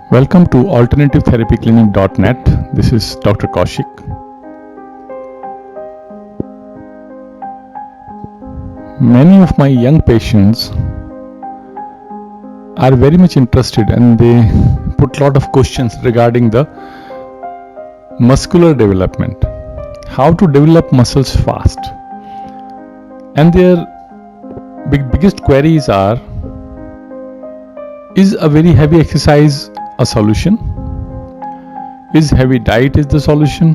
Welcome to alternativetherapyclinic.net. This is Dr. Kaushik. Many of my young patients are very much interested and they put a lot of questions regarding the muscular development, how to develop muscles fast. And their biggest queries are, is a very heavy exercise a solution? Is heavy diet is the solution?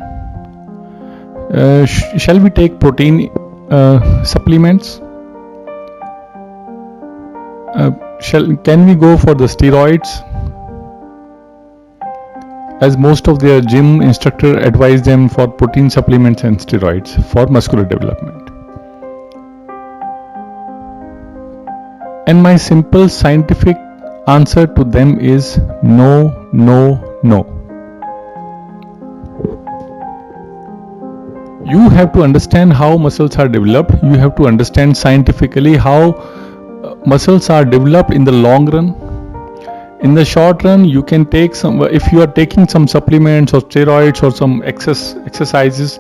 Shall we take protein supplements? Can we go for the steroids? As most of their gym instructor advise them for protein supplements and steroids for muscular development. And my simple scientific answer to them is no, no, no. You have to understand how muscles are developed. You have to understand scientifically how muscles are developed in the long run. In the short run, you can take some, if you are taking some supplements or steroids or some exercises,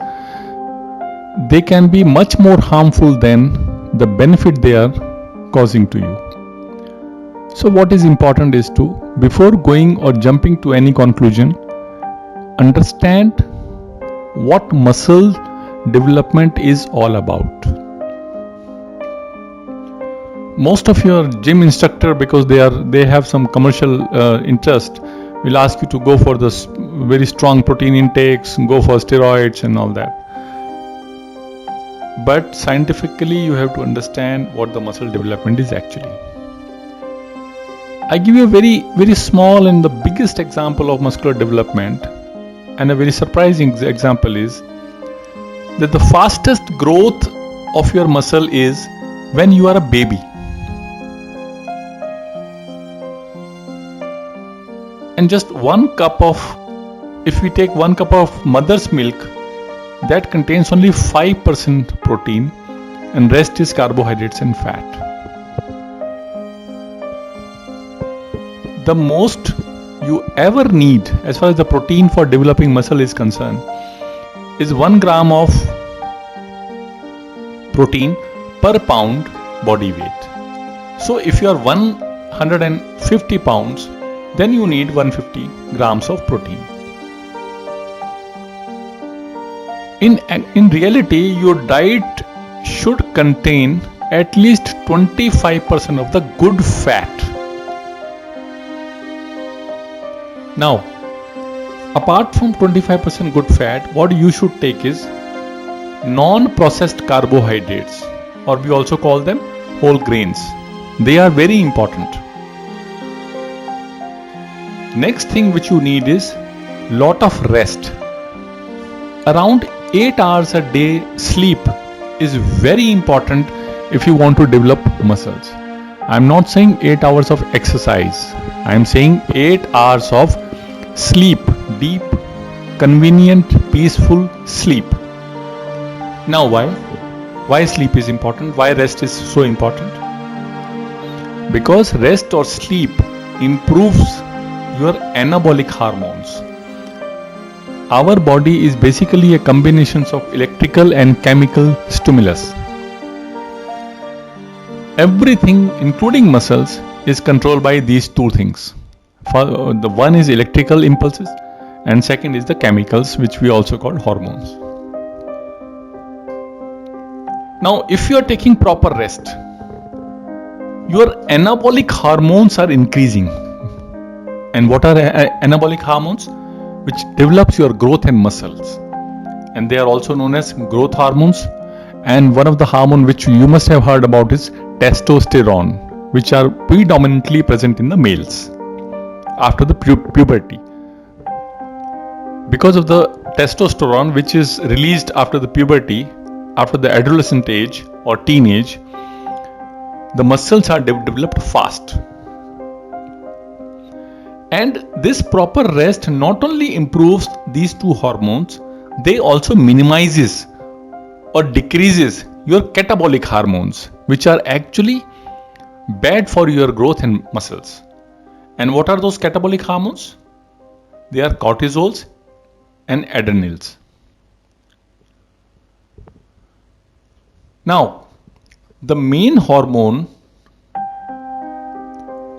they can be much more harmful than the benefit they are causing to you. So what is important is to, before going or jumping to any conclusion, understand what muscle development is all about. Most of your gym instructor, because they have some commercial interest, will ask you to go for this very strong protein intakes, go for steroids and all that. But scientifically you have to understand what the muscle development is actually. I give you a very small and the biggest example of muscular development, and a very surprising example is that the fastest growth of your muscle is when you are a baby. And just if we take 1 cup of mother's milk, that contains only 5% protein and rest is carbohydrates and fat. The most you ever need as far as the protein for developing muscle is concerned is 1 gram of protein per pound body weight. So if you are 150 pounds, then you need 150 grams of protein. In reality, your diet should contain at least 25% of the good fat. Now, apart from 25% good fat, what you should take is non-processed carbohydrates, or we also call them whole grains. They are very important. Next thing which you need is lot of rest. Around 8 hours a day sleep is very important if you want to develop muscles. I am not saying 8 hours of exercise. I am saying 8 hours of sleep, deep, convenient, peaceful sleep. Now why? Why sleep is important? Why rest is so important? Because rest or sleep improves your anabolic hormones. Our body is basically a combination of electrical and chemical stimulus. Everything, including muscles, is controlled by these two things. The one is electrical impulses and second is the chemicals, which we also call hormones. Now, if you are taking proper rest, your anabolic hormones are increasing. And what are anabolic hormones? Which develops your growth and muscles. And they are also known as growth hormones. And one of the hormones which you must have heard about is testosterone, which are predominantly present in the males after the puberty. Because of the testosterone which is released after the puberty, after the adolescent age or teenage, the muscles are developed fast. And this proper rest not only improves these two hormones, they also minimizes or decreases your catabolic hormones, which are actually bad for your growth and muscles. And what are those catabolic hormones? They are cortisols and adrenals. Now, the main hormone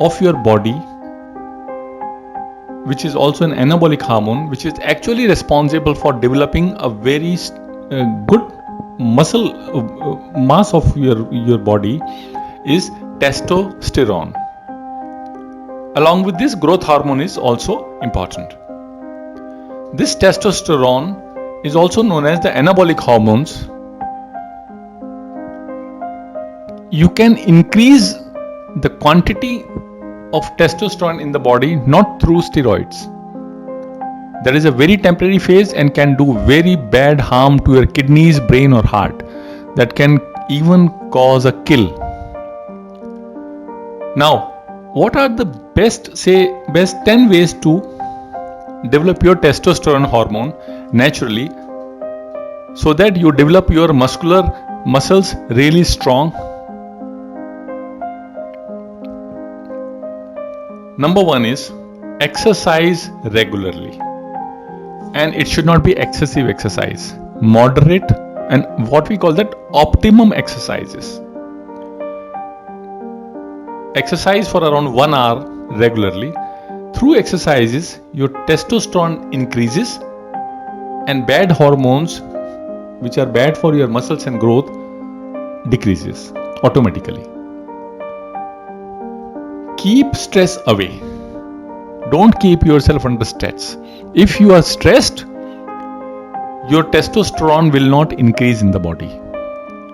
of your body, which is also an anabolic hormone, which is actually responsible for developing a very good muscle mass of your body, is testosterone. Along with this, growth hormone is also important. This testosterone is also known as the anabolic hormones. You can increase the quantity of testosterone in the body not through steroids. That is a very temporary phase and can do very bad harm to your kidneys, brain or heart. That can even cause a kill. Now, what are the best 10 ways to develop your testosterone hormone naturally so that you develop your muscles really strong? Number 1 is exercise regularly, and it should not be excessive exercise. Moderate and what we call that optimum exercises. Exercise for around 1 hour regularly. Through exercises, your testosterone increases and bad hormones, which are bad for your muscles and growth, decreases automatically. Keep stress away. Don't keep yourself under stress. If you are stressed, your testosterone will not increase in the body.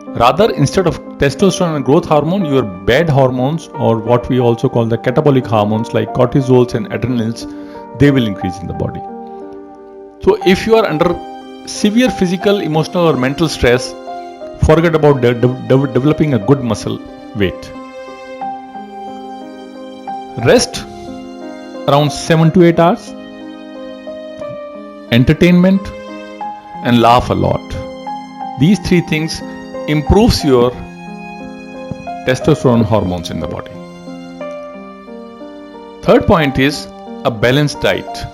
Rather, instead of testosterone and growth hormone, your bad hormones, or what we also call the catabolic hormones like cortisols and adrenals, they will increase in the body. So if you are under severe physical, emotional or mental stress, forget about developing a good muscle weight. Rest around 7 to 8 hours. Entertainment and laugh a lot. These 3 things improves your testosterone hormones in the body. Third point is a balanced diet.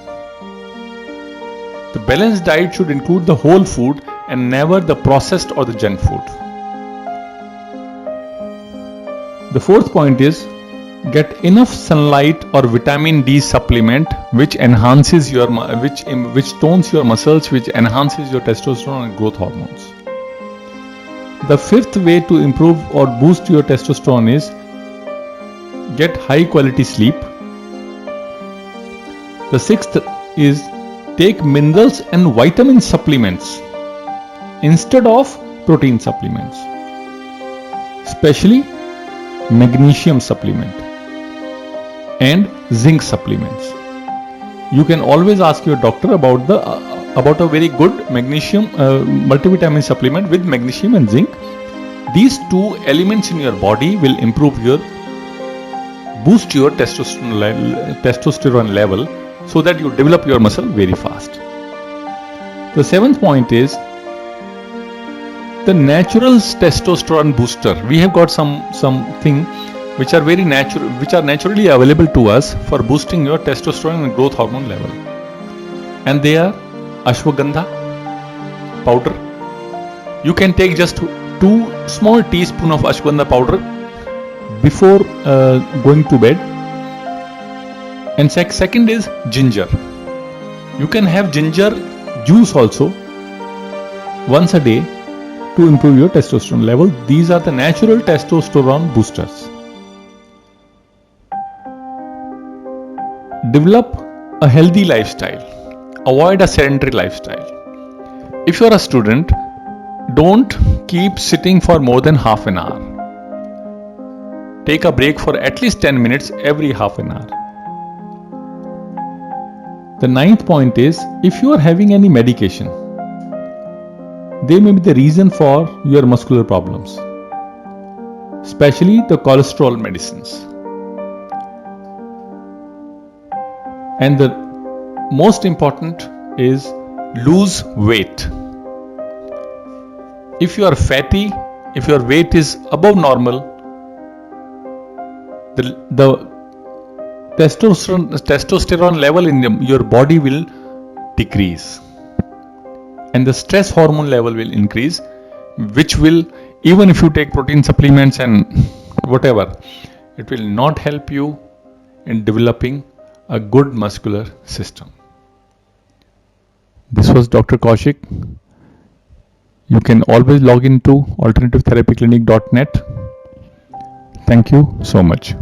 The balanced diet should include the whole food and never the processed or the junk food. The fourth point is get enough sunlight or vitamin D supplement which enhances your which tones your muscles, which enhances your testosterone and growth hormones. The fifth way to improve or boost your testosterone is get high quality sleep. The sixth is take minerals and vitamin supplements instead of protein supplements, especially magnesium supplement and zinc supplements. You can always ask your doctor about a very good magnesium multivitamin supplement with magnesium and zinc. These 2 elements in your body will boost your testosterone level so that you develop your muscle very fast. The 7th point is the natural testosterone booster. We have got something which are very natural, which are naturally available to us for boosting your testosterone and growth hormone level, and they are ashwagandha powder. You can take just 2 small teaspoons of ashwagandha powder before going to bed. And second is ginger. You can have ginger juice also once a day to improve your testosterone level. These are the natural testosterone boosters. Develop a healthy lifestyle. Avoid a sedentary lifestyle. If you are a student, don't keep sitting for more than half an hour. Take a break for at least 10 minutes every half an hour. The 9th point is, if you are having any medication, they may be the reason for your muscular problems, especially the cholesterol medicines. And the most important is lose weight. If you are fatty, if your weight is above normal, the testosterone level in your body will decrease, and the stress hormone level will increase, which will, even if you take protein supplements and whatever, it will not help you in developing a good muscular system. This was Dr. Kaushik. You can always log into alternativetherapyclinic.net. Thank you so much.